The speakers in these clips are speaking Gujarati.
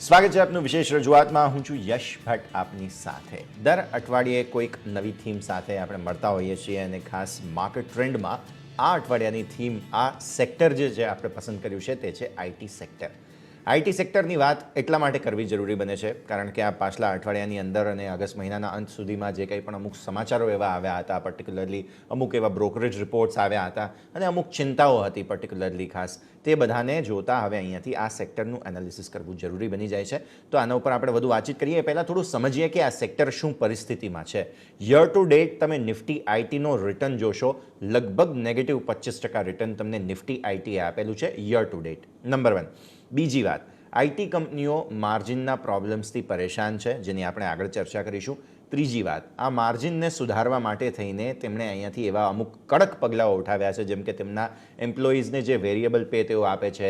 સ્વાગત છે આપનું વિશેષ રજૂઆતમાં. હું છું યશ ભટ્ટ આપની સાથે. દર અઠવાડિયે કોઈક નવી થીમ સાથે આપણે મળતા હોઈએ છીએ અને ખાસ માર્કેટ ટ્રેન્ડમાં આ અઠવાડિયાની થીમ આ સેક્ટર જે આપણે પસંદ કર્યું છે તે છે આઈટી સેક્ટર. આઈટી સેક્ટરની વાત એટલા માટે કરવી જરૂરી બને છે કારણ કે આ પાછલા અઠવાડિયાની અંદર અને ઓગસ્ટ મહિનાના અંત સુધીમાં જે કંઈ પણ અમુક સમાચારો એવા આવ્યા હતા, પર્ટિક્યુલરલી અમુક એવા બ્રોકરેજ રિપોર્ટ્સ આવ્યા હતા અને અમુક ચિંતાઓ હતી પર્ટિક્યુલરલી ખાસ, તે બધાને જોતા હવે અહીંયાથી આ સેક્ટરનું એનાલિસિસ કરવું જરૂરી બની જાય છે. તો આના ઉપર આપણે વધુ વાતચીત કરીએ એ પહેલાં થોડું સમજીએ કે આ સેક્ટર શું પરિસ્થિતિમાં છે. યર ટુ ડેટ તમે નિફ્ટી આઈટીનો રિટર્ન જોશો, લગભગ -25% રિટર્ન તમને નિફ્ટી આઈટીએ આપેલું છે યર ટુ ડેટ. નંબર 1. બીજી વાત, આઈટી કંપનીઓ માર્જિનના પ્રોબ્લેમ્સથી પરેશાન છે, જેની આપણે આગળ ચર્ચા કરીશું. ત્રીજી વાત, આ માર્જિનને સુધારવા માટે થઈને તેમણે અહીંયાથી એવા અમુક કડક પગલાઓ ઉઠાવ્યા છે, જેમ કે તેમના એમ્પ્લોઈઝને જે વેરિયેબલ પે તેઓ આપે છે,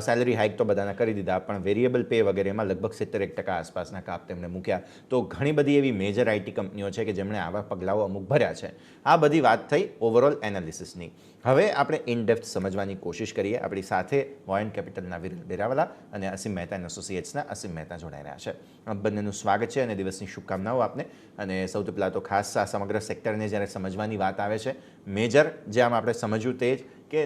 સેલરી હાઇક તો બધાના કરી દીધા, પણ વેરિયેબલ પે વગેરેમાં લગભગ 71% આસપાસના કાપ તેમણે મૂક્યા. તો ઘણી બધી એવી મેજર આઈટી કંપનીઓ છે કે જેમણે આવા પગલાઓ અમુક ભર્યા છે. આ બધી વાત થઈ ઓવરઓલ એનાલિસિસની. હવે આપણે ઇન ડેપ્થ સમજવાની કોશિશ કરીએ. આપણી સાથે વોયન્ટ કેપિટલના વિરલ બેરાવાલા અને અસીમ મહેતા એન્ડ એસોસિએટ્સના અસીમ મહેતા જોડાઈ રહ્યા છે. બંનેનું સ્વાગત છે અને દિવસની શુભકામનાઓ આપને. અને સૌથી પહેલાં તો ખાસ આ સમગ્ર સેક્ટરને જ્યારે સમજવાની વાત આવે છે, મેજર જે આમ આપણે સમજ્યું તે જ કે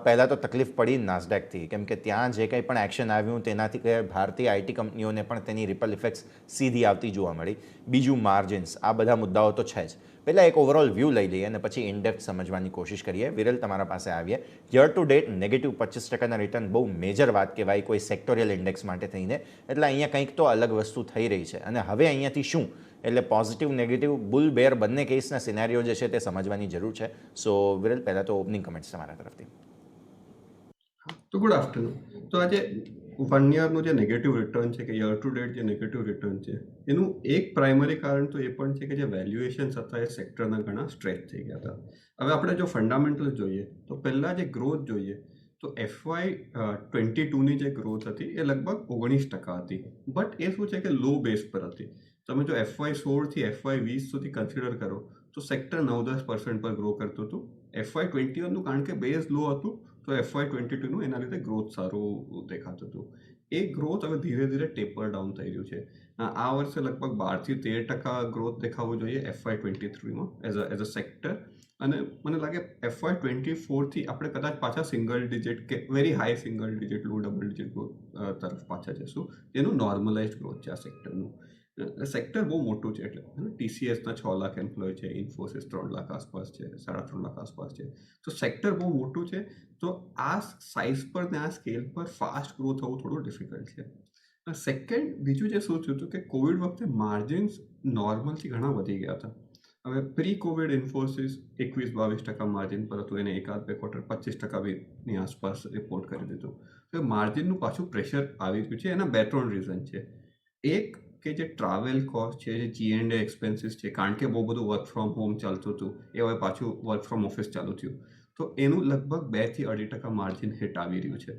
પહેલાં તો તકલીફ પડી નાસ્ડેકથી, કેમ કે ત્યાં જે કંઈ પણ એક્શન આવ્યું તેનાથી કે ભારતીય આઈટી કંપનીઓને પણ તેની રિપલ ઇફેક્ટ્સ સીધી આવતી જોવા મળી. બીજું માર્જિન્સ, આ બધા મુદ્દાઓ તો છે જ. પહેલાં એક ઓવરઓલ વ્યૂ લઈ લઈએ અને પછી ઇનડેપ્થ સમજવાની કોશિશ કરીએ. વિરલ, તમારા પાસે આવીએ. યર ટુ ડેટ -25% રિટર્ન બહુ મેજર વાત કહેવાય કોઈ સેક્ટોરિયલ ઇન્ડેક્સ માટે થઈને. એટલે અહીંયા કંઈક તો અલગ વસ્તુ થઈ રહી છે અને હવે અહીંયાથી શું, એટલે પોઝિટિવ નેગેટિવ બુલ બેર બંને કેસના સિનારીઓ જે છે તે સમજવાની જરૂર છે. સો વિરલ, પહેલાં તો ઓપનિંગ કમેન્ટ્સ તમારા તરફથી. તો ગુડ આફ્ટરનૂન. તો આજે 1 યરનું જે નેગેટિવ રિટર્ન છે કે યર ટુ ડેટ જે નેગેટિવ રિટર્ન છે એનું એક પ્રાઇમરી કારણ તો એ પણ છે કે જે વેલ્યુએશન્સ હતા એ સેક્ટરના ઘણા સ્ટ્રેચ થઈ ગયા હતા. હવે આપણે જો ફંડામેન્ટલ જોઈએ તો પહેલાં જે ગ્રોથ જોઈએ તો FY22ની જે ગ્રોથ હતી એ લગભગ 19% હતી. બટ એ શું છે કે લો બેઝ પર હતી. તમે જો FY16થી FY20 સુધી કન્સિડર કરો તો સેક્ટર 9-10% પર ગ્રો કરતું હતું. FY21નું કારણ કે બેઝ લો હતું તો FY22નું એના લીધે ગ્રોથ સારું દેખાતું હતું. એ ગ્રોથ હવે ધીરે ધીરે ટેપર ડાઉન થઈ રહ્યું છે. આ વર્ષે લગભગ 12-13% ગ્રોથ દેખાવું જોઈએ FY23માં એઝ અ સેક્ટર. અને મને લાગે FY24થી આપણે કદાચ પાછા સિંગલ ડિજિટ કે વેરી હાઈ સિંગલ ડિજિટ, લો ડબલ ડિજિટ ગ્રોથ તરફ પાછા જશું. એનું નોર્મલાઇઝ ગ્રોથ છે આ સેક્ટરનું. સેક્ટર બહુ મોટું છે, એટલે TCSના 6 લાખ એમ્પ્લોય છે, ઇન્ફોસિસ 3 લાખ આસપાસ છે, 3.5 લાખ આસપાસ છે. તો સેક્ટર બહુ મોટું છે. તો આ સાઇઝ પર ને આ સ્કેલ પર ફાસ્ટ ગ્રો થવું થોડું ડિફિકલ્ટ છે. સેકન્ડ, બીજું જે શું થયું હતું કે કોવિડ વખતે માર્જિન્સ નોર્મલથી ઘણા વધી ગયા હતા. હવે પ્રી કોવિડ ઇન્ફોસિસ 21-22% માર્જિન પર હતું, એને એકાદ બે ક્વાર્ટર 25%ની આસપાસ રિપોર્ટ કરી દીધું. તો માર્જિનનું પાછું પ્રેશર આવી રહ્યું છે. એના 2-3 રીઝન છે. એક કે જે ટ્રાવેલ કોસ્ટ છે, જે G&A એક્સપેન્સીસ છે, કારણ કે બહુ બધું વર્ક ફ્રોમ હોમ ચાલતું હતું, એ હવે પાછું વર્ક ફ્રોમ ઓફિસ ચાલુ થયું, તો એનું લગભગ 2-2.5% માર્જિન હિટ આવી રહ્યું છે.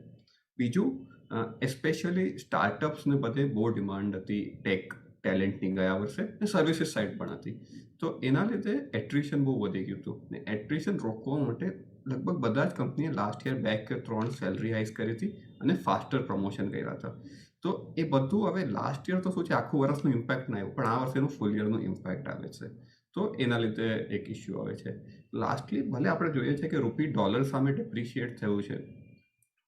બીજું, એસ્પેશિયલી સ્ટાર્ટઅપ્સને બધે બહુ ડિમાન્ડ હતી ટેક ટેલેન્ટની ગયા વર્ષે, ને સર્વિસીસ સાઇડ પણ હતી. તો એના લીધે એટ્રિશન બહુ વધી ગયું હતું. ને એટ્રિશન રોકવા માટે લગભગ બધા જ કંપનીએ લાસ્ટ યર 2 કે 3 સેલરી હાઇસ કરી હતી અને ફાસ્ટર પ્રમોશન કર્યા હતા. તો એ બધું હવે લાસ્ટ યર તો શું છે, આખું વર્ષનું ઇમ્પેક્ટ ના આવ્યું, પણ આ વર્ષેનું ફૂલ યરનું ઇમ્પેક્ટ આવે છે. તો એના લીધે એક ઇસ્યુ આવે છે. લાસ્ટલી, ભલે આપણે જોઈએ છે કે રૂપી ડોલર સામે ડેપ્રિશિએટ થયું છે,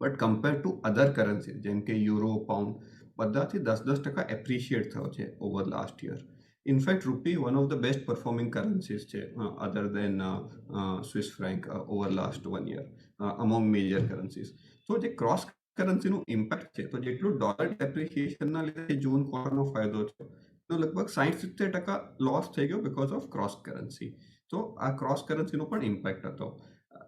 but compare to other currency જેમ કે યુરો, પાઉન્ડ, બધાથી 10% એપ્રિશિએટ થયો છે over last year. In fact rupee one of the best performing currencies છે other than Swiss franc over last 1 year among major currencies. તો જે ક્રોસ કરન્સીનું ઇમ્પેક્ટ છે, તો જેટલું ડોલર ડેપ્રિશિએશનના લીધે જૂન ક્વાર્ટરનો ફાયદો છે, તો લગભગ 60-70% લોસ થઈ ગયો બીકોઝ ઓફ ક્રોસ કરન્સી. તો આ ક્રોસ કરન્સીનો પણ ઇમ્પેક્ટ હતો.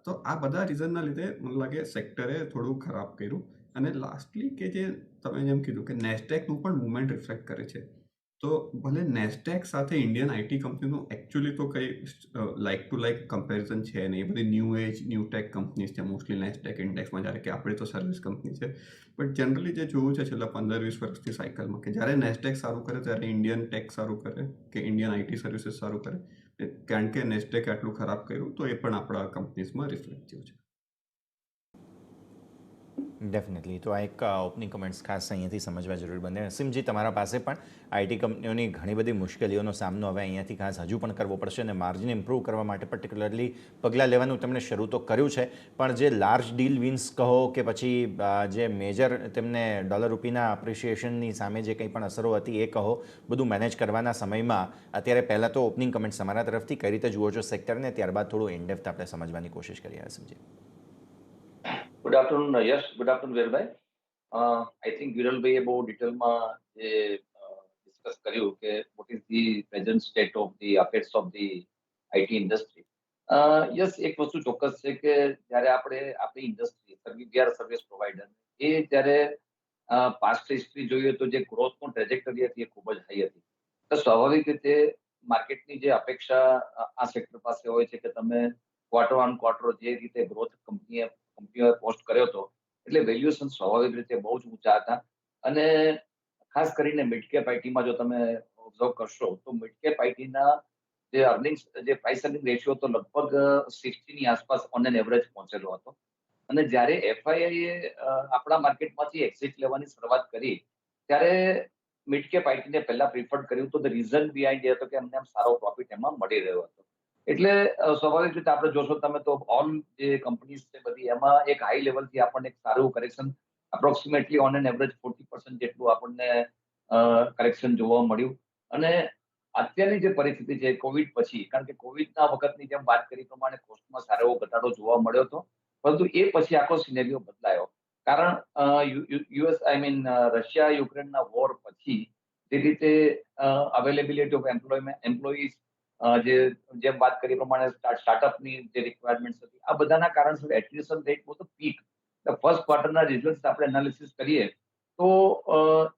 તો આ બધા રીઝનના લીધે મને લાગે સેક્ટરે થોડું ખરાબ કર્યું. અને લાસ્ટલી કે જે તમે જેમ કીધું કે નેસ્ડેકનું પણ મુવમેન્ટ રિફ્લેક્ટ કરે છે. તો ભલે નેસ્ડેક સાથે ઇન્ડિયન આઈટી કંપનીનું એકચ્યુઅલી તો કંઈ લાઇક ટુ લાઇક કમ્પેરિઝન છે નહીં. એ બધી new age new tech companies છે મોસ્ટલી નેસ્ડેક ઇન્ડેક્સમાં, જ્યારે કે આપણે તો સર્વિસ કંપની છે. બટ જનરલી જે જોયું છે છેલ્લા 15-20 વર્ષની સાયકલમાં કે જ્યારે નેસ્ડેક સારું કરે ત્યારે ઇન્ડિયન ટેક સારું કરે કે ઇન્ડિયન આઈટી સર્વિસીસ સારું કરે. કારણ કે નેસ્ડેક આટલું ખરાબ કર્યું તો એ પણ આપણા કંપનીઝમાં રિફ્લેક્ટ થયું છે. ડેફિનેટલી. તો આ એક ઓપનિંગ કમેન્ટ્સ ખાસ અહીંયાથી સમજવા જરૂર બને. નસીમજી, તમારા પાસે પણ આઈટી કંપનીઓની ઘણી બધી મુશ્કેલીઓનો સામનો હવે અહીંયાથી ખાસ હજુ પણ કરવો પડશે અને માર્જિન ઇમ્પ્રૂવ કરવા માટે પર્ટિક્યુલરલી પગલાં લેવાનું તેમણે શરૂ તો કર્યું છે, પણ જે લાર્જ ડીલ વિન્સ કહો કે પછી જે મેજર તેમને ડોલર રૂપીના અપ્રિશિએશનની સામે જે કંઈ પણ અસરો હતી એ કહો, બધું મેનેજ કરવાના સમયમાં અત્યારે પહેલાં તો ઓપનિંગ કમેન્ટ્સ તમારા તરફથી કઈ રીતે જુઓ છો સેક્ટરને, ત્યારબાદ થોડું ઇનડેપ્થ આપણે સમજવાની કોશિશ કરીએ. નસીમજી. Good afternoon Yash, good afternoon વીરભાઈ. આઈ થિંક વિરલભાઈએ બહુ ડિટેલમાં જે ડિસ્કસ કર્યું કે what is the present state of the affairs of the IT industry. Yes, એક વસ્તુ ચોક્કસ છે કે જ્યારે આપણે આપણી industry we are service provider, એ જ્યારે પાસ્ટ હિસ્ટ્રી જોઈએ તો જે ગ્રોથનું ટ્રેજેક્ટરી હતી એ ખૂબ જ હાઈ હતી. તો સ્વાભાવિક રીતે માર્કેટની જે અપેક્ષા આ સેક્ટર પાસે હોય છે કે તમે ક્વાર્ટર ઓન ક્વાર્ટર જે રીતે ગ્રોથ કંપનીઓએ પોસ્ટ કર્યો હતો, એટલે વેલ્યુએશન સ્વાભાવિક રીતે બહુ જ ઊંચા હતા. અને ખાસ કરીને મિડ કેપ આઈટીમાં જો તમે ઓબ્ઝર્વ કરશો તો મિડ કેપ આઈટીના જે અર્નિંગ્સ, જે પ્રાઇસ અર્નિંગ રેશિયો તો લગભગ 60 ની આસપાસ ઓન એન એવરેજ પહોંચેલો હતો. અને જ્યારે એફઆઈઆઈએ આપણા માર્કેટમાંથી એક્ઝિટ લેવાની શરૂઆત કરી ત્યારે મિડ કેપ આઈટીને પહેલા પ્રિફર્ડ કર્યું તો ધ રીઝન બિહાઇન્ડ એ હતો કે અમને આમ સારો પ્રોફિટ એમાં મળી રહ્યો હતો. એટલે સ્વાભાવિક રીતે આપણે જોશો તમે તો ઓલ જે કંપનીઝ છે બધી, એમાં એક હાઈ લેવલથી આપણને એક સારું correction, approximately on an average 40% જેટલું આપણને કરેક્શન જોવા મળ્યું. અને અત્યારની જે પરિસ્થિતિ છે કોવિડ પછી, કારણ કે કોવિડના વખતની જેમ વાત કરી પ્રમાણે કોસ્ટમાં સારો એવો ઘટાડો જોવા મળ્યો હતો, પરંતુ એ પછી આખો સિનેરિયો બદલાયો. કારણ યુએસ આઈ મીન રશિયા યુક્રેનના વોર પછી જે રીતે અવેલેબિલિટી ઓફ એમ્પ્લોઈઝ, જેમ વાત કરી પ્રમાણે સ્ટાર્ટઅપની જે રિક્વાયરમેન્ટ હતી, આ બધાના કારણસર એટ્રિશન રેટ બહુ તો પીક ફર્સ્ટ ક્વાર્ટરના રિઝલ્ટ આપણે એનાલિસિસ કરીએ તો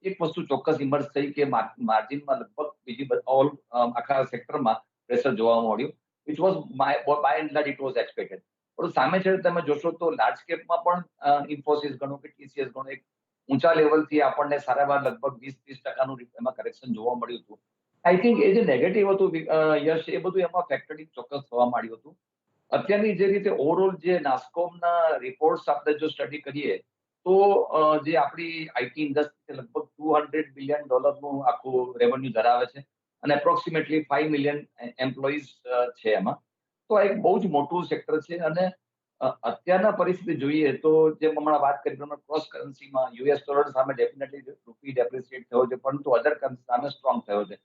એક વસ્તુ ચોક્કસ ઇમર્જ થઈ કે માર્જિનમાં લગભગ બીજી ઓલ આખા સેક્ટરમાં પ્રેશર જોવા મળ્યું, which was by and large it was expected. પણ સામે છેડે તમે જોશો તો લાર્જ કેપમાં પણ ઇન્ફોસિસ ગણો કે ટીસીએસ ગણો, એક ઊંચા લેવલથી આપણને સારાવાર લગભગ 20-30% એમાં કરેક્શન જોવા મળ્યું હતું. આઈ થિંક એ જે નેગેટિવ હતું યશ, એ બધું એમાં ફેક્ટરિંગ ચોક્કસ થવા માંડ્યું હતું. અત્યારની જે રીતે ઓવરઓલ જે નાસ્કોમના રિપોર્ટ્સ આપણે જો સ્ટડી કરીએ તો જે આપણી આઈટી ઇન્ડસ્ટ્રી લગભગ $200 બિલિયન આખું રેવન્યુ ધરાવે છે અને એપ્રોક્સિમેટલી 5 મિલિયન એમ્પ્લોઈઝ છે એમાં. તો આ એક બહુ જ મોટું સેક્ટર છે. અને અત્યારના પરિસ્થિતિ જોઈએ તો જેમ હમણાં વાત કરી પ્રમાણે ક્રોસ કરન્સીમાં યુએસ ડોલર સામે ડેફિનેટલી રૂપી ડેપ્રિસિએટ થયો છે, પરંતુ અધર કરન્સી સામે સ્ટ્રોંગ થયો છે.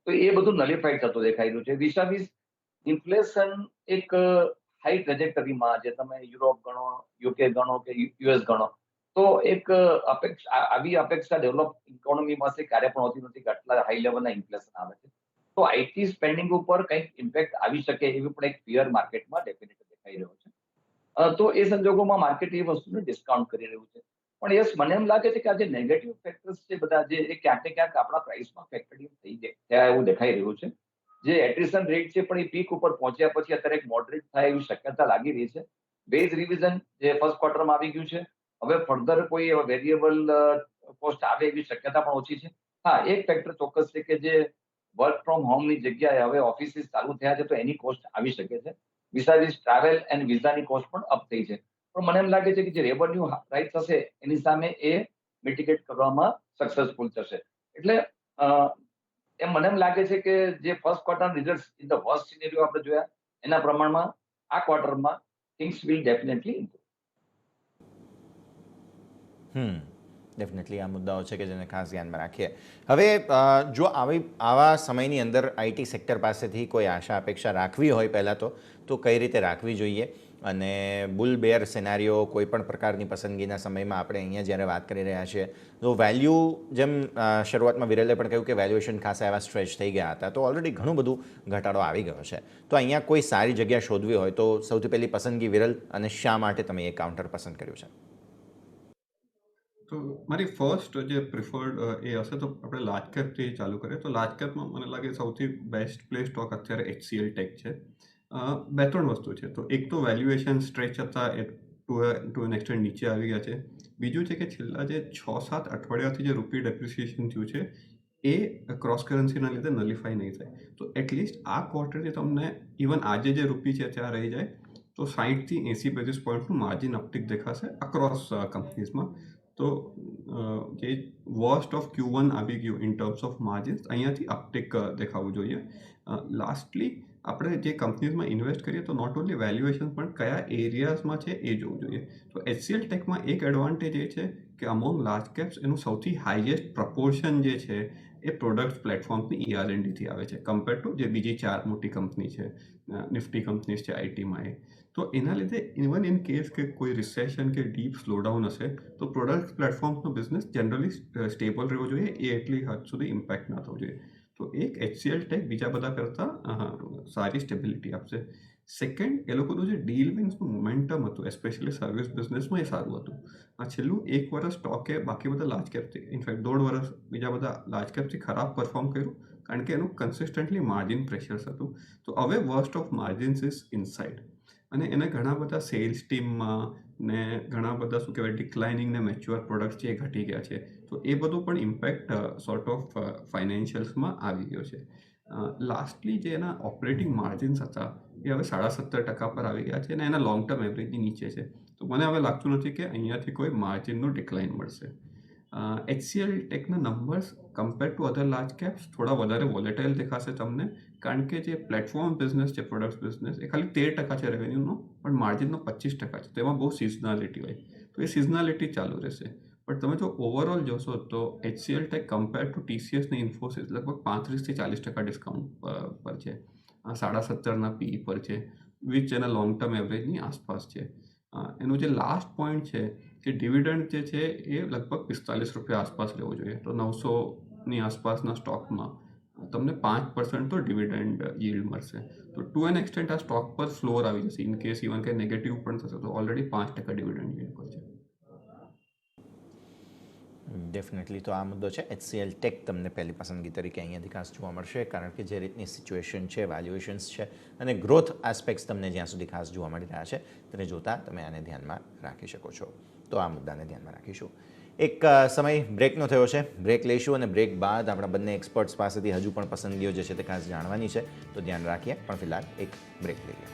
તો એ બધું નલિફાઈડ થતું દેખાઈ રહ્યું છે. વિશાવીસ ઇન્ફ્લેશન એક હાઈ ટ્રેજેક્ટરીમાં, જે તમે યુરોપ ગણો, યુકે ગણો કે યુએસ ગણો, તો એક આવી અપેક્ષા ડેવલપ ઇકોનોમી પાસે ક્યારે પણ હોતી નથી કે આટલા હાઈ લેવલના ઇન્ફ્લેશન આવે છે. તો આઈટી સ્પેન્ડિંગ ઉપર કંઈક ઇમ્પેક્ટ આવી શકે એવી પણ એક ફિયર માર્કેટમાં ડેફિનેટલી દેખાઈ રહ્યો છે. તો એ સંજોગોમાં માર્કેટ એ વસ્તુને ડિસ્કાઉન્ટ કરી રહ્યું છે. પણ યસ, મને એમ લાગે છે કે આ જે નેગેટિવ ફેક્ટર્સ છે બધા, જે એ ક્યાંક ને ક્યાંક આપણા પ્રાઇસમાં ફેક્ટરિંગ થઈ જાય એવું દેખાઈ રહ્યું છે. જે એટ્રિશન રેટ છે પણ એ પીક ઉપર પહોંચ્યા પછી અત્યારે એક મોડરેટ થાય એવી શક્યતા લાગી રહી છે. બેઝ રિવિઝન જે ફર્સ્ટ ક્વાર્ટરમાં આવી ગયું છે, હવે ફર્ધર કોઈ વેરિયેબલ કોસ્ટ આવે એવી શક્યતા પણ ઓછી છે. હા, એક ફેક્ટર ચોક્કસ છે કે જે વર્ક ફ્રોમ હોમની જગ્યાએ હવે ઓફિસીસ ચાલુ થયા છે તો એની કોસ્ટ આવી શકે છે. વિસાવીસ ટ્રાવેલ એન્ડ વિઝાની કોસ્ટ પણ અપ થઈ છે. પણ મને એમ લાગે છે કે જે રેવન્યુ રાઇઝ થશે એની સામે એ મિટિગેટ કરવામાં સક્સેસફુલ થશે. એટલે એમ મને એમ લાગે છે કે જે first quarter result in the worst scenario આપણે જોયા એના પ્રમાણમાં આ ક્વાર્ટરમાં things will definitely improve. Definitely આ મુદ્દાઓ છે કે જેને ખાસ ધ્યાનમાં રાખીએ. હવે જો આવા સમયની અંદર આઈટી સેક્ટર પાસેથી કોઈ આશા અપેક્ષા રાખવી હોય પહેલાં તો કઈ રીતે રાખવી જોઈએ? અને બુલ બેર સિનારીઓ કોઈ પણ પ્રકારની પસંદગીના સમયમાં આપણે અહીંયા જ્યારે વાત કરી રહ્યા છીએ તો વેલ્યુ, જેમ શરૂઆતમાં વિરલે પણ કહ્યું કે વેલ્યુએશન ખાસા એવા સ્ટ્રેચ થઈ ગયા હતા, તો ઓલરેડી ઘણું બધું ઘટાડો આવી ગયો છે. તો અહીંયા કોઈ સારી જગ્યા શોધવી હોય તો સૌથી પહેલી પસંદગી વિરલ, અને શા માટે તમે એ કાઉન્ટર પસંદ કર્યું છે? તો મારી ફર્સ્ટ જે પ્રિફર્ડ એ હશે તો આપણે લાર્જ કેપથી ચાલુ કરીએ. તો લાર્જ કેપમાં મને લાગે સૌથી બેસ્ટ પ્લે સ્ટોક અત્યારે HCL ટેક છે. બે ત્રણ વસ્તુ છે. તો એક તો વેલ્યુએશન સ્ટ્રેચ હતા એ ટુ એન એક્સટેન્ટ નીચે આવી ગયા છે. બીજું છે કે છેલ્લા જે 6-7 અઠવાડિયાથી જે રૂપી ડેપ્રિસિએશન થયું છે એ ક્રોસ કરન્સીના લીધે નલિફાઈ નહીં થાય. તો એટલીસ્ટ આ ક્વાર્ટરથી તમને ઇવન આજે જે રૂપી છે ત્યાં રહી જાય તો 60થી 80 બેઝિસ પોઈન્ટનું માર્જિન અપટિક દેખાશે અક્રોસ કંપનીઝમાં. તો જે વર્સ્ટ ઓફ Q1 આવી ગયું ઇન ટર્મ્સ ઓફ માર્જિન્સ, અહીંયાથી અપટિક દેખાવું જોઈએ. લાસ્ટલી આપણે જે કંપનીઝમાં ઇન્વેસ્ટ કરીએ તો નોટ ઓનલી વેલ્યુએશન પણ કયા એરિયાઝમાં છે એ જોવું જોઈએ. તો HCL ટેકમાં એક એડવાન્ટેજ એ છે કે અમોંગ લાર્જ કેપ્સ એનું સૌથી હાઈએસ્ટ પ્રપોર્શન જે છે એ પ્રોડક્ટ પ્લેટફોર્મની ER&Dથી આવે છે કમ્પેર ટુ જે બીજી 4 મોટી કંપની છે, નિફ્ટી કંપનીઝ છે આઈટીમાં. તો એના લીધે ઇવન ઇન કેસ કે કોઈ રિસેશન કે ડીપ સ્લોડાઉન હશે તો પ્રોડક્ટ પ્લેટફોર્મનો બિઝનેસ જનરલી સ્ટેબલ રહેવો જોઈએ, એ એટલી હદ સુધી ઇમ્પેક્ટ ના થવું જોઈએ. તો એક HCL ટેક બીજા બધા કરતાં સારી સ્ટેબિલિટી આપશે. સેકન્ડ, એ લોકોનું જે ડીલ વિન્સનું મોમેન્ટમ હતું એસ્પેશિયલી સર્વિસ બિઝનેસમાં એ સારું હતું. આ છેલ્લું 1 વર્ષ સ્ટોકે બાકી બધા લાર્જ કેપથી, ઇનફેક્ટ 1.5 વર્ષ બીજા બધા લાર્જ કેપથી ખરાબ પરફોર્મ કર્યું કારણ કે એનું કન્સિસ્ટન્ટલી માર્જિન પ્રેશર્સ હતું. તો હવે worst of margins is inside, અને એને ઘણા બધા સેલ્સ ટીમમાં ને ઘણા બધા શું કહેવાય ડિક્લાઇનિંગ ને મેચ્યોર પ્રોડક્ટ્સ જે ઘટી ગયા છે, તો એ બધું પણ ઇમ્પેક્ટ સોર્ટ ઓફ ફાઇનાન્શિયલ્સમાં આવી ગયો છે. લાસ્ટલી જે એના ઓપરેટિંગ માર્જિન્સ હતા એ હવે 17.5% પર આવી ગયા છે અને એના લોંગ ટર્મ એવરેજની નીચે છે. તો મને હવે લાગતું નથી કે અહીંયાથી કોઈ માર્જિનનું ડિક્લાઇન મળશે. HCL ટેકના numbers compare to other large caps થોડા વધારે વોલેટાઇલ દેખાશે તમને, કારણ કે જે પ્લેટફોર્મ બિઝનેસ છે, પ્રોડક્ટ બિઝનેસ, એ ખાલી 13% છે રેવન્યુનો, પણ માર્જિનનો 25% છે. તેમાં બહુ સિઝનાલિટી હોય, તો એ સિઝનાલિટી ચાલુ રહેશે. પણ તમે જો ઓવરઓલ જોશો તો HCL tech compare to TCS ને ઇન્ફોસિસ લગભગ 35% થી 40% ડિસ્કાઉન્ટ પર છે. 17.5ના PE પર છે, વિચ એના લોંગ ટર્મ એવરેજની આસપાસ છે. એનું જે લાસ્ટ પોઈન્ટ છે કે ડિવિડન્ડ જે છે એ લગભગ ₹45 આસપાસ રહેવો જોઈએ. તો 900ની આસપાસના સ્ટોકમાં તમને 5% તો ડિવિડન્ડ yield મળશે. તો ટુ એન એક્સટેન્ટ આ સ્ટોક પર ફ્લોર આવી જશે. ઇન કેસ ઇવન કંઈ નેગેટિવ પણ થશે તો ઓલરેડી 5% ડિવિડન્ડ yield પર છે. ડેફિનેટલી. તો આ મુદ્દો છે HCL ટેક તમને પહેલી પસંદગી તરીકે અહીંયાથી ખાસ જોવા મળશે, કારણ કે જે રીતની સિચ્યુએશન છે, વેલ્યુએશન્સ છે અને ગ્રોથ આસ્પેક્ટ્સ તમને જ્યાં સુધી ખાસ જોવા મળી રહ્યા છે તેને જોતાં તમે આને ધ્યાનમાં રાખી શકો છો. તો આ મુદ્દાને ધ્યાનમાં રાખીશું. એક સમય બ્રેકનો થયો છે, બ્રેક લઈશું અને બ્રેક બાદ આપણા બંને એક્સપર્ટ્સ પાસેથી હજુ પણ પસંદગીઓ જે છે તે ખાસ જાણવાની છે, તો ધ્યાન રાખીએ. પણ ફિલહાલ એક બ્રેક લઈએ.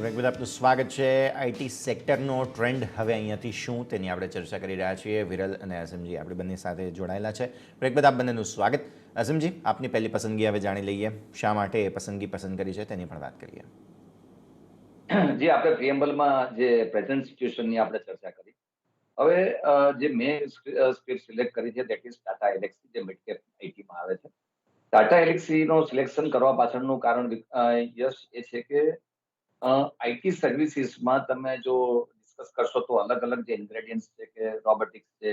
બ્રેક બાદ આપનું સ્વાગત છે. આઈટી સેક્ટરનો ટ્રેન્ડ હવે અહીંયાથી શું તેની આપણે ચર્ચા કરી રહ્યા છીએ. વિરલ અને અસીમજી આપણી બંને સાથે જોડાયેલા છે. બ્રેક બાદ આપ બંનેનું સ્વાગત. અસીમજી, આપની પહેલી પસંદગી હવે જાણી લઈએ. શા માટે એ પસંદગી પસંદ કરી છે તેની પણ વાત કરીએ. જે આપણે પ્રિએમ્બલમાં જે પ્રેઝન્ટ સિચ્યુએશનની આપણે ચર્ચા કરી, હવે જે મેં સ્ક્રિપ્ટ સિલેક્ટ કરી છે દેટ ઇઝ ટાટા એલેક્સી, જે મિડ કેપ આઈટીમાં આવે છે. ટાટા એલેક્સીનો સિલેક્શન કરવા પાછળનું કારણ યશ એ છે કે આઈટી સર્વિસીસમાં તમે જો ડિસ્કસ કરશો તો અલગ અલગ જે ઇન્ગ્રેડિયન્ટ્સ છે કે રોબોટિક્સ છે,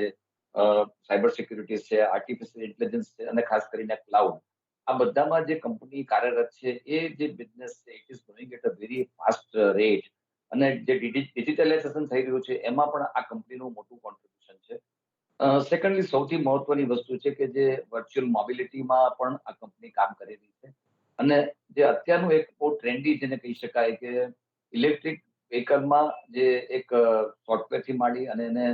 સાયબર સિક્યુરિટી છે, આર્ટિફિશિયલ ઇન્ટેલિજન્સ છે અને ખાસ કરીને ક્લાઉડ, આ બધામાં જે કંપની કાર્યરત છે એ જે બિઝનેસ છે it is growing at a very fast rate, અને જે ડિજિટલાઇઝેશન થઈ રહ્યું છે એમાં પણ આ કંપનીનું મોટું કોન્ટ્રીબ્યુશન છે. સેકન્ડલી સૌથી મહત્વની વસ્તુ છે કે જે વર્ચ્યુઅલ મોબિલિટીમાં પણ આ કંપની કામ કરી રહી છે, અને જે અત્યારનું એક બહુ ટ્રેન્ડી જેને કહી શકાય કે ઇલેક્ટ્રિક વ્હીકલમાં જે એક સોફ્ટવેરથી માંડી અને એને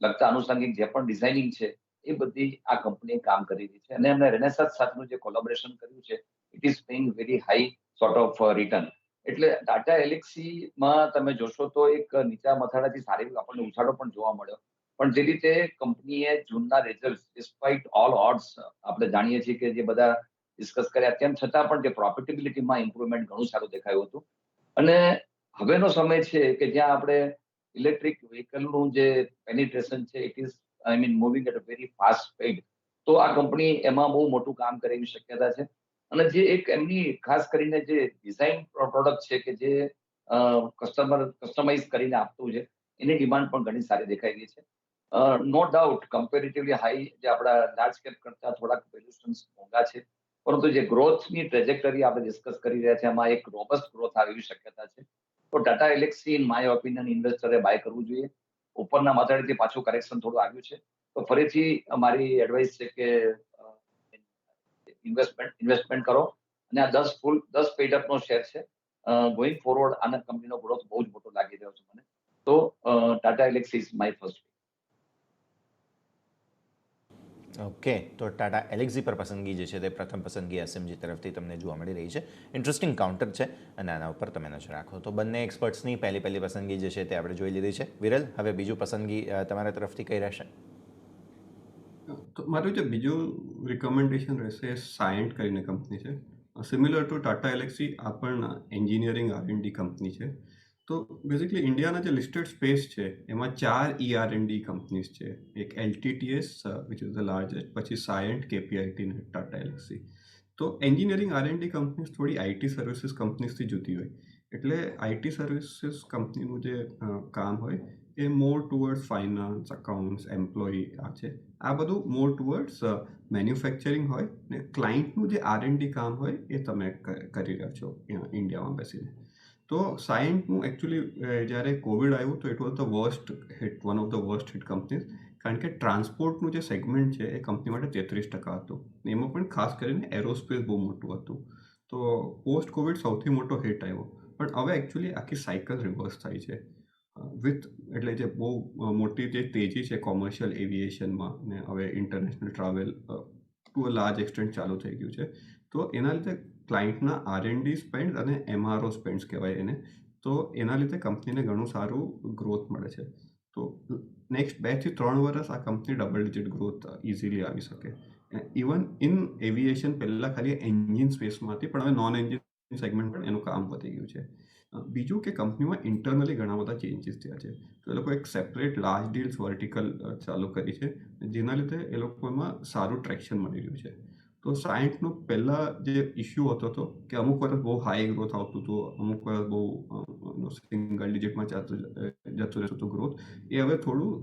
લગતા આનુષંગિક જે પણ ડિઝાઇનિંગ છે એ બધી આ કંપની કામ કરી રહી છે, અને એમને રેનેસાસ સાથેનું જે કોલેબોરેશન કર્યું છે it is paying very high sort of return. એટલે ટાટા એલેક્સીમાં તમે જોશો તો એક નીચા મથાળાથી સારી આપણને ઉછાળો પણ જોવા મળ્યો, પણ જે રીતે કંપનીએ જૂનના રિઝલ્ટ ડિસ્પાઇટ ઓલ ઓડ્સ આપણે જાણીએ છીએ કે જે બધા ડિસ્કસ કર્યા તેમ છતાં પણ જે પ્રોફિટેબિલિટીમાં ઇમ્પ્રુવમેન્ટ ઘણું સારું દેખાયું હતું. અને હવેનો સમય છે કે જ્યાં આપણે ઇલેક્ટ્રિક વ્હીકલનું જે પેનિટ્રેશન છે it is moving at a very fast speed. તો આ કંપની એમાં બહુ મોટું કામ કરે એવી શક્યતા છે. અને જે એક એમની ખાસ કરીને જે ડિઝાઇન પ્રોડક્ટ છે કે જે કસ્ટમાઇઝ કરીને આપતું છે એની ડિમાન્ડ પણ ઘણી સારી દેખાઈ રહી છે. નો ડાઉટ કમ્પેરેટિવલી હાઈ જે આપણા લાર્જ કેપ કરતા થોડાક વેલ્યુએશન્સ મોંઘા છે, પરંતુ જે ગ્રોથની ટ્રેજેક્ટરી આપણે ડિસ્કસ કરી રહ્યા છે એમાં એક રોબસ્ટ ગ્રોથ આવે એવી શક્યતા છે. તો Tata Elxsi in my opinion ઇન્વેસ્ટરે બાય કરવું જોઈએ. ઉપરના માથાડીથી પાછું કરેક્શન થોડું આવ્યું છે, તો ફરીથી મારી એડવાઇસ છે કે ઇન્વેસ્ટમેન્ટ કરો, અને આ 10 પેઇડ અપનો શેર છે. ગોઈંગ ફોરવર્ડ આના કંપનીનો ગ્રોથ બહુ જ મોટો લાગી રહ્યો છે મને. તો Tata Elxsi is my first. Okay, તો ટાટા એલેક્સી પર પસંદગી જે છે તે પ્રથમ પસંદગી એસએમજી તરફથી તમને જોવા મળી રહી છે. ઇન્ટરેસ્ટિંગ કાઉન્ટર છે અને આના ઉપર તમે નજર રાખો. તો બંને એક્સપર્ટ્સની પહેલી પસંદગી જે છે તે આપણે જોઈ લીધી છે. વિરલ, હવે બીજું પસંદગી તમારા તરફથી કઈ રહેશે? તો મારું જે બીજું રિકમેન્ડેશન રહેશે એ સાયન્ટ કરીને કંપની છે. સિમિલર ટુ ટાટા એલેક્સી આ પણ એન્જિનિયરિંગ R&D કંપની છે. તો બેઝિકલી ઇન્ડિયાના જે લિસ્ટેડ સ્પેસ છે એમાં 4 ER&D કંપનીઝ છે. એક LTTS which is the largest, પછી સાયન્ટ, KPIT ને ટાટા એલેક્સી. તો એન્જિનિયરિંગ R&D કંપનીઝ થોડી IT સર્વિસીસ કંપનીઝથી જુદી હોય. એટલે IT સર્વિસીસ કંપનીનું જે કામ હોય એ મોર ટુવર્ડ્સ ફાઇનાન્સ, અકાઉન્ટ્સ, એમ્પ્લોયી આ છે. આ બધું મોર ટુવર્ડ્સ મેન્યુફેક્ચરિંગ હોય ને ક્લાયન્ટનું જે R&D કામ હોય એ તમે કરી રહ્યા છો ઇન્ડિયામાં બેસીને. તો સાયન્ટનું એકચ્યુઅલી જ્યારે કોવિડ આવ્યું તો it was the worst hit, one of the worst hit companies. કારણ કે ટ્રાન્સપોર્ટનું જે સેગમેન્ટ છે એ કંપની માટે 33% હતું. એમાં પણ ખાસ કરીને એરોસ્પેસ બહુ મોટું હતું. તો પોસ્ટ કોવિડ સૌથી મોટો હિટ આવ્યો. પણ હવે એકચ્યુઅલી આખી સાયકલ રિવર્સ થાય છે. એટલે જે બહુ મોટી જે તેજી છે કોમર્શિયલ એવિએશનમાં ને હવે international travel to a large extent ચાલુ થઈ ગયું છે. તો એના લીધે ક્લાયન્ટના R&D સ્પેન્ડ અને MRO સ્પેન્ડ્સ કહેવાય એને. તો એના લીધે કંપનીને ઘણું સારું ગ્રોથ મળે છે. તો નેક્સ્ટ 2 થી 3 વર્ષ આ company double digit growth easily આવી શકે. ઇવન ઇન એવિએશન પહેલાં ખાલી એન્જિન સ્પેસમાં હતી, પણ હવે નોન એન્જિન સેગમેન્ટ પણ એનું કામ વધી ગયું છે. બીજું કે કંપનીમાં ઇન્ટરનલી ઘણા બધા ચેન્જીસ થયા છે. તો એ લોકો એક સેપરેટ લાર્જ ડીલ્સ વર્ટિકલ ચાલુ કરી છે, જેના લીધે એ લોકોમાં સારું ટ્રેક્શન મળી રહ્યું છે. તો સાયન્સનો પહેલાં જે ઇશ્યુ હતો કે અમુક વર્ષ બહુ હાઈ ગ્રોથ આવતું હતું, અમુક વર્ષ બહુ સિંગલ ડિજિટમાં જતું રહેતું હતું ગ્રોથ. એ હવે થોડું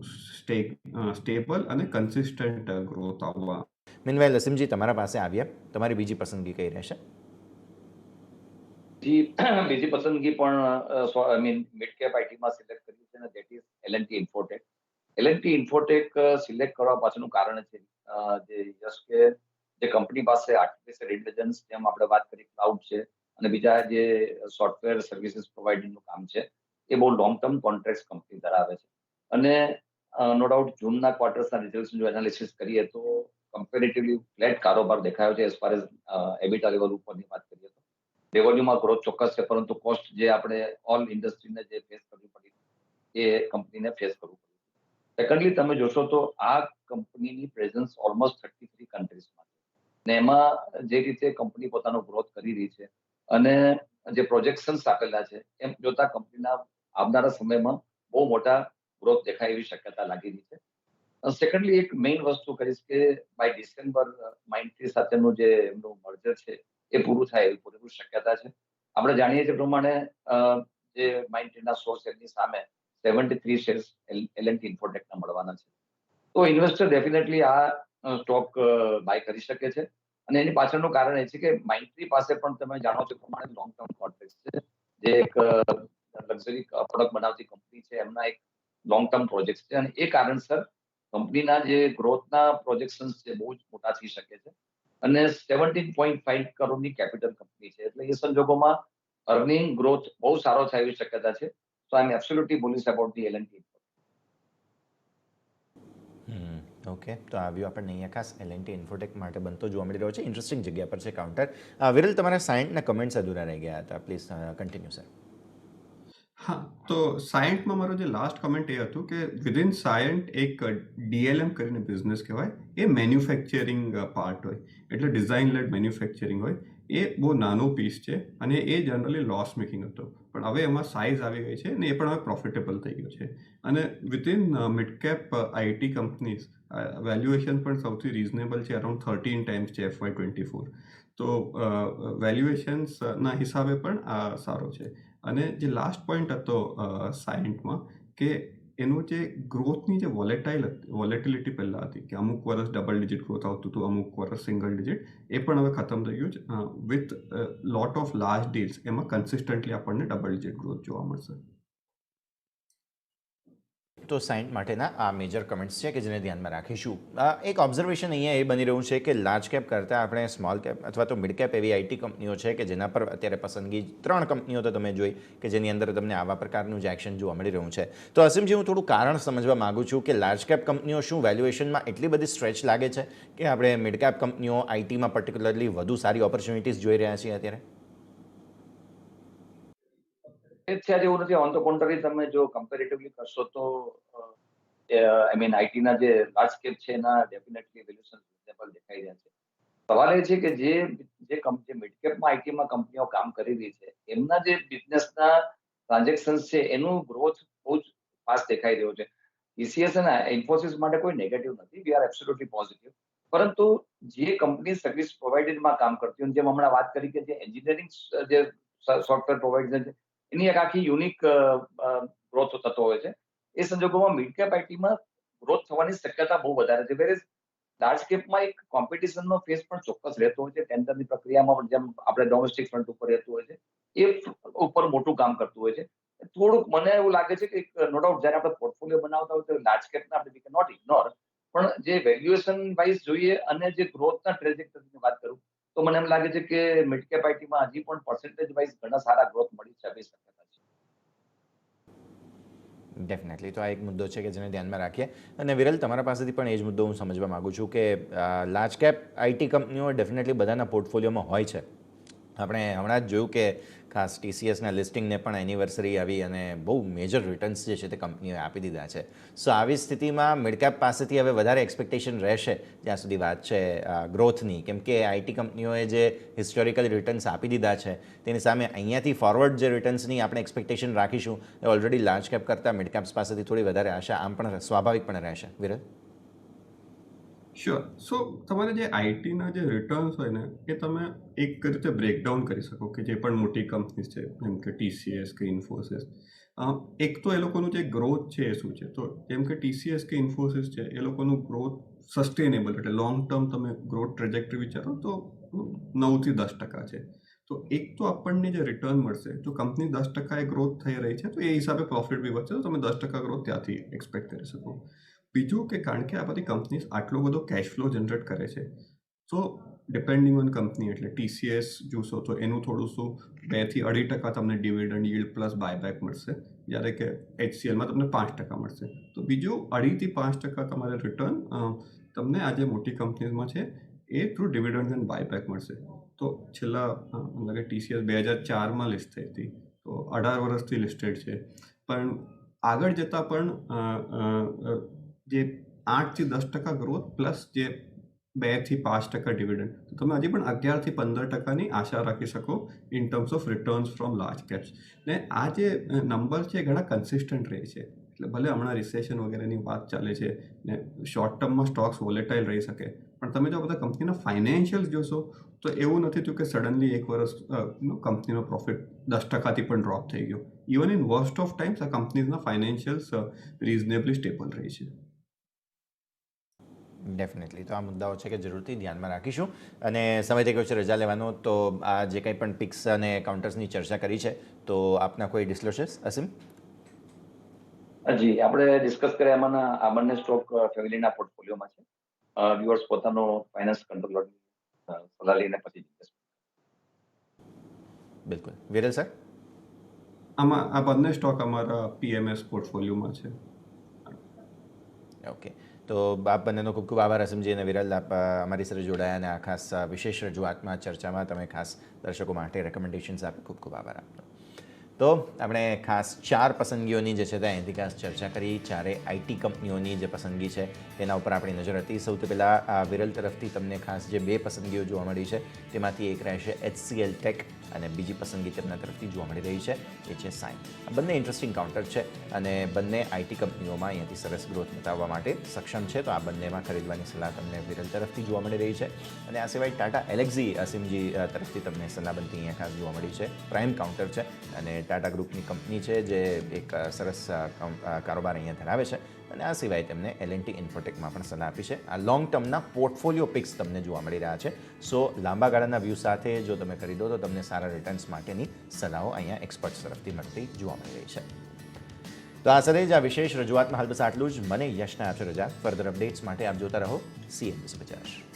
સ્ટેબલ અને કન્સિસ્ટન્ટ ગ્રોથ આવવા. મીનવાઇલ એસએમજી તમારા પાસે આવ્યા, તમારી બીજી પસંદગી કઈ રહેશે? બીજી પસંદગી પણ આઈ મીન મિડ કેપ આઈટીમાં સિલેક્ટ કરી છે, અને that is L&T Infotech. L&T Infotech select કરવા પાછળનું કારણ છે જે યશ કે જે કંપની પાસે આર્ટિફિશિયલ ઇન્ટેલિજન્સ, જેમ આપણે વાત કરી, ક્લાઉડ છે, અને બીજા જે સોફ્ટવેર સર્વિસીસ પ્રોવાઇડિંગનું કામ છે, એ બહુ લોંગ ટર્મ કોન્ટ્રાક્ટ કંપની ધરાવે છે. અને નો ડાઉટ જૂનના ક્વાર્ટર્સના રિઝલ્ટ જો એનાલિસિસ કરીએ તો કમ્પેરેટિવલી ફ્લેટ કારોબાર દેખાયો છે as far as EBITDA level ઉપરની વાત કરીએ તો. રેવન્યુમાં ગ્રોથ ચોક્કસ છે, પરંતુ કોસ્ટ જે આપણે ઓલ ઇન્ડસ્ટ્રીને જે ફેસ કરવી પડી એ કંપનીને ફેસ કરવું પડ્યું. સેકન્ડલી તમે જોશો તો આ કંપનીની પ્રેઝન્સ ઓલમોસ્ટ 33 કન્ટ્રીઝમાં છે. ને એમાં જે રીતે કંપની પોતાનો ગ્રોથ કરી રહી છે અને જે પ્રોજેક્શન્સ આપેલા છે, એમ જોતા કંપનીના આવનારા સમયમાં બહુ મોટા ગ્રોથ દેખાય એવી શક્યતા લાગી રહી છે. સેકન્ડલી એક મેઇન વસ્તુ કહીશ કે બાય ડિસેમ્બર માઇન્ડટ્રી સાથેનું જે એમનું મર્જર છે એ પૂરું થાય એવી પૂરેપૂરી શક્યતા છે. આપણે જાણીએ છીએ પ્રમાણે જે માઇન્ડટ્રીના 100 શેરની સામે 73 શેર્સ એલએનટી ઇન્ફોટેકના મળવાના છે. તો ઇન્વેસ્ટર ડેફિનેટલી આ સ્ટોક બાય કરી શકે છે. અને એની પાછળનું કારણ એ છે કે માઇન્ડટ્રી પાસે પણ તમે જાણો છો પ્રમાણે લોંગ ટર્મ કોન્ટ્રાક્ટ છે. જે એક લક્ઝરી પ્રોડક્ટ બનાવતી કંપની છે, એમના એક લોંગ ટર્મ પ્રોજેક્ટ છે, અને એ કારણસર કંપનીના જે ગ્રોથના પ્રોજેક્શન્સ છે બહુ જ મોટા થઈ શકે છે. અને 17.5 કરોડની કેપિટલ કંપની છે, એટલે એ સંજોગોમાં અર્નિંગ ગ્રોથ બહુ સારો થાય એવી શક્યતા છે. So I am absolutely bullish about the L&T. Okay, તો આવ્યું આપણને અહીંયા ખાસ એલએનટી ઇન્ફોટેક માટે બનતો જોવા મળી રહ્યો છે. ઇન્ટરેસ્ટિંગ જગ્યા પર છે કાઉન્ટર. વિરલ, તમારા સાયન્ટના કમેન્ટ્સ અધૂરા રહી ગયા હતા, પ્લીઝ કન્ટિન્યુ સર. હા, તો સાયન્ટમાં મારો જે લાસ્ટ કમેન્ટ એ હતું કે વિધિન સાયન્ટ એક DLM કરીને બિઝનેસ કહેવાય, એ મેન્યુફેક્ચરિંગ પાર્ટ હોય, એટલે ડિઝાઇન લેડ મેન્યુફેક્ચરિંગ હોય. એ બહુ નાનો પીસ છે અને એ જનરલી લોસ મેકિંગ હતો, પણ હવે એમાં સાઇઝ આવી ગઈ છે અને એ પણ હવે પ્રોફિટેબલ થઈ ગયો છે. અને within mid cap IT companies valuation પણ સૌથી રિઝનેબલ છે, અરાઉન્ડ 13 ટાઈમ્સ છે FY24. તો વેલ્યુએશન્સના હિસાબે પણ આ સારો છે. અને જે લાસ્ટ પોઈન્ટ હતો સાયન્ટમાં કે એનું જે ગ્રોથની જે વોલેટિલિટી પહેલાં હતી કે અમુક વર્ષ ડબલ ડિજિટ ગ્રોથ આવતું હતું, અમુક વર્ષ સિંગલ ડિજિટ, એ પણ હવે ખતમ થઈ ગયું છે. With lot of large deals એમાં કન્સિસ્ટન્ટલી આપણને ડબલ ડિજિટ ગ્રોથ જોવા મળશે. તો સાયન્ટ માટેના આ મેજર કમેન્ટ્સ છે કે જેને ધ્યાનમાં રાખીશું. એક ઓબ્ઝર્વેશન અહીંયા એ બની રહ્યું છે કે લાર્જ કેપ કરતાં આપણે સ્મોલ કેપ અથવા તો મિડ કેપ એવી આઈટી કંપનીઓ છે કે જેના પર અત્યારે પસંદગી 3 કંપનીઓ તો તમે જોઈ કે જેની અંદર તમને આવા પ્રકારનું જ એક્શન જોવા મળી રહ્યું છે. તો અસીમજી, હું થોડું કારણ સમજવા માગું છું કે લાર્જ કેપ કંપનીઓ શું વેલ્યુએશનમાં એટલી બધી સ્ટ્રેચ લાગે છે કે આપણે મિડ કેપ કંપનીઓ આઈટીમાં પર્ટિક્યુલરલી વધુ સારી ઓપોર્ચ્યુનિટીઝ જોઈ રહ્યા છીએ અત્યારે? એ છે એવું નથી. ઓન ધ કોન્ટ્રી તમે જો કમ્પેરેટિવલી કરશો તો આઈ મીન આઈટી ના જે લાર્જ કેપ છે એના ડેફિનેટલી વેલ્યુએશન રિઝનેબલ દેખાઈ રહ્યા છે. સવાલ એ છે કે જે મિડ કેપમાં આઈટીમાં કંપનીઓ કામ કરી રહી છે એમના જે બિઝનેસના ટ્રાન્ઝેક્શન્સ છે એનું ગ્રોથ બહુ જ ફાસ્ટ દેખાઈ રહ્યો છે. ટીસીએસ અને ઇન્ફોસિસ માટે કોઈ નેગેટિવ નથી. We are absolutely positive. પરંતુ જે કંપની સર્વિસ પ્રોવાઇડરમાં કામ કરતી હોય, જેમ હમણાં વાત કરી કે જે એન્જિનિયરિંગ જે સોફ્ટવેર પ્રોવાઇડર છે એની એક આખી યુનિક ગ્રોથ થતો હોય છે. એ સંજોગોમાં મિડ કેપ આઈટીમાં ગ્રોથ થવાની શક્યતા બહુ વધારે છે. વેરેઝ લાર્જ કેપમાં એક કોમ્પિટિશનનો ફેસ પણ ચોક્કસ રહેતો હોય છે. ટેન્ડરની પ્રક્રિયામાં પણ જેમ આપણે ડોમેસ્ટિક ફ્રન્ટ ઉપર રહેતું હોય છે એ ઉપર મોટું કામ કરતું હોય છે. થોડુંક મને એવું લાગે છે કે નો ડાઉટ જ્યારે આપણે પોર્ટફોલિયો બનાવતા હોય તો લાર્જ કેપના આપણે વી નોટ ઇગ્નોર, પણ જે વેલ્યુએશન વાઇઝ જોઈએ અને જે ગ્રોથના ટ્રેજેક્ટરીની વાત કરું તો મને એમ લાગે છે કે મિડ કેપ આઈટીમાં હજી પણ પર્સન્ટેજ વાઇઝ ઘણા સારા ગ્રોથ મળી શકે શક્યતા છે. ડેફિનેટલી. તો આ એક મુદ્દો છે કે જેને ધ્યાનમાં રાખીએ. અને વિરલ, તમારા પાસેથી પણ એ જ મુદ્દો હું સમજવા માગું છું કે લાર્જ કેપ આઈટી કંપનીઓ ડેફિનેટલી બધાના પોર્ટફોલિયોમાં હોય છે. આપણે હમણાં જ જોયું કે ખાસ ટીસીએસના લિસ્ટિંગને પણ એનિવર્સરી આવી અને બહુ મેજર રિટર્ન્સ જે છે તે કંપનીઓએ આપી દીધા છે. સો આવી સ્થિતિમાં મિડકેપ પાસેથી હવે વધારે એક્સપેક્ટેશન રહેશે જ્યાં સુધી વાત છે ગ્રોથની, કેમ કે આઈટી કંપનીઓએ જે હિસ્ટોરિકલ રિટર્ન્સ આપી દીધા છે તેની સામે અહીંયાથી ફોરવર્ડ જે રિટર્ન્સની આપણે એક્સપેક્ટેશન રાખીશું એ ઓલરેડી લાર્જ કેપ કરતાં મિડકેપ્સ પાસેથી થોડી વધારે આશા આમ પણ સ્વાભાવિક પણ રહેશે. વિરલ? શ્યોર. સો તમારે જે આઈટીના જે રિટર્ન્સ હોય ને એ તમે એક રીતે બ્રેકડાઉન કરી શકો કે જે પણ મોટી કંપનીઝ છે જેમ કે ટીસીએસ કે ઇન્ફોસિસ, એક તો એ લોકોનું જે ગ્રોથ છે એ શું છે. તો જેમ કે ટીસીએસ કે ઇન્ફોસિસ છે એ લોકોનું ગ્રોથ સસ્ટેનેબલ એટલે લોંગ ટર્મ તમે ગ્રોથ ટ્રેજેક્ટરી વિચારો તો 9-10% છે. તો એક તો આપણને જે રિટર્ન મળશે, જો કંપની 10% ગ્રોથ થઈ રહી છે તો એ હિસાબે પ્રોફિટ બી વધશે, તો તમે 10% ગ્રોથ ત્યાંથી એક્સપેક્ટ કરી શકો. બીજું કે કારણ કે આ બધી કંપનીઝ આટલો બધો કેશ ફ્લો જનરેટ કરે છે, તો ડિપેન્ડિંગ ઓન કંપની એટલે ટીસીએસ જોશો તો એનું થોડું શું 2-2.5% તમને ડિવિડન્ડ યીલ્ડ પ્લસ બાયબેક મળશે, જ્યારે કે એચસીએલમાં તમને 5% મળશે. તો બીજું 2.5-5% તમારે રિટર્ન તમને આ જે મોટી કંપનીઝમાં છે એ થ્રુ ડિવિડન્ડ એન્ડ બાયબેક મળશે. તો છેલ્લા મતલબ કે ટીસીએસ 2004માં લિસ્ટ થઈ હતી, તો 18 વર્ષથી લિસ્ટેડ છે, પણ આગળ જતાં પણ જે 8-10% ગ્રોથ પ્લસ જે 2-5% ડિવિડન્ડ, તો તમે હજી પણ 11-15%ની આશા રાખી શકો in terms of returns from large caps. ને આ જે નંબર છે એ ઘણા કન્સિસ્ટન્ટ રહે છે. એટલે ભલે હમણાં રિસેશન વગેરેની વાત ચાલે છે ને શોર્ટ ટર્મમાં સ્ટોક્સ વોલેટાઇલ રહી શકે, પણ તમે જો બધા કંપનીના ફાઇનાન્શિયલ્સ જોશો તો એવું નથી થયું કે સડનલી એક વર્ષ કંપનીનો પ્રોફિટ 10%થી પણ ડ્રોપ થઈ ગયો. Even in worst of times આ કંપનીઝના ફાઇનાન્શિયલ્સ રિઝનેબલી સ્ટેબલ રહી છે. ડેફિનેટલી. તો આ મુદ્દાઓ છે કે જરૂરથી ધ્યાનમાં રાખીશું. અને સમય થઈ ગયો છે રજા લેવાનો, તો આ જે કંઈ પણ પિક્સ અને કાઉન્ટર્સની ચર્ચા કરી છે તો આપના કોઈ ડિસ્ક્લોઝર્સ, અસીમ? જી, આપણે ડિસ્કસ કર્યા એમાંના આ બંને સ્ટોક ફેમિલીના પોર્ટફોલિયોમાં છે. વ્યુઅર્સ પોતાનો ફાઇનાન્સ કંટ્રોલરની સલાહ લઈને પછી બિલકુલ. વિરલ સર? આમાં આ બંને સ્ટોક અમારા પીએમએસ પોર્ટફોલિયોમાં છે. ઓકે. તો આપ બંનેનો ખૂબ ખૂબ આભાર અસીમજી અને વિરલ, આપ અમારી સાથે જોડાયા અને આ ખાસ વિશેષ રજૂઆતમાં ચર્ચામાં તમે ખાસ દર્શકો માટે રેકમેન્ડેશન્સ આપે, ખૂબ ખૂબ આભાર આપનો. તો આપણે ખાસ 4 પસંદગીઓની જે છે તે અહીંથી ખાસ ચર્ચા કરી. 4 આઈટી કંપનીઓની જે પસંદગી છે તેના ઉપર આપણી નજર હતી. સૌથી પહેલાં વિરલ તરફથી તમને ખાસ જે 2 પસંદગીઓ જોવા મળી છે તેમાંથી એક રહેશે HCL ટેક અને બીજી પસંદગી તેમના તરફથી જોવા મળી રહી છે એ છે સાયન્ટ. આ બંને ઇન્ટરેસ્ટિંગ કાઉન્ટર છે અને બંને આઈટી કંપનીઓમાં અહીંયાથી સરસ ગ્રોથ બતાવવા માટે સક્ષમ છે. તો આ બંનેમાં ખરીદવાની સલાહ તમને વિરલ તરફથી જોવા મળી રહી છે. અને આ સિવાય ટાટા એલેક્સી અસીમજી તરફથી તમને સલાહ બનતી અહીંયા ખાસ જોવા મળી છે. પ્રાઇમ કાઉન્ટર છે અને ટાટા ગ્રુપની કંપની છે જે એક સરસ કારોબાર અહીંયા ધરાવે છે. અને આ સિવાય તેમને L&T ઇન્ફોટેકમાં પણ સલાહ આપી છે. આ લોંગ ટર્મના પોર્ટફોલિયો પિક્સ તમને જોવા મળી રહ્યા છે. સો લાંબા ગાળાના વ્યૂ સાથે જો તમે ખરીદો તો તમને સારા રિટર્ન્સ માટેની સલાહો અહીંયા એક્સપર્ટ્સ તરફથી મળતી જોવા મળી રહી છે. તો આ સાથે જ આ વિશેષ રજૂઆતમાં હાલ બસ આટલું જ. મને યશને આપશે રજા. ફર્ધર અપડેટ્સ માટે આપ જોતા રહો CNBC 50.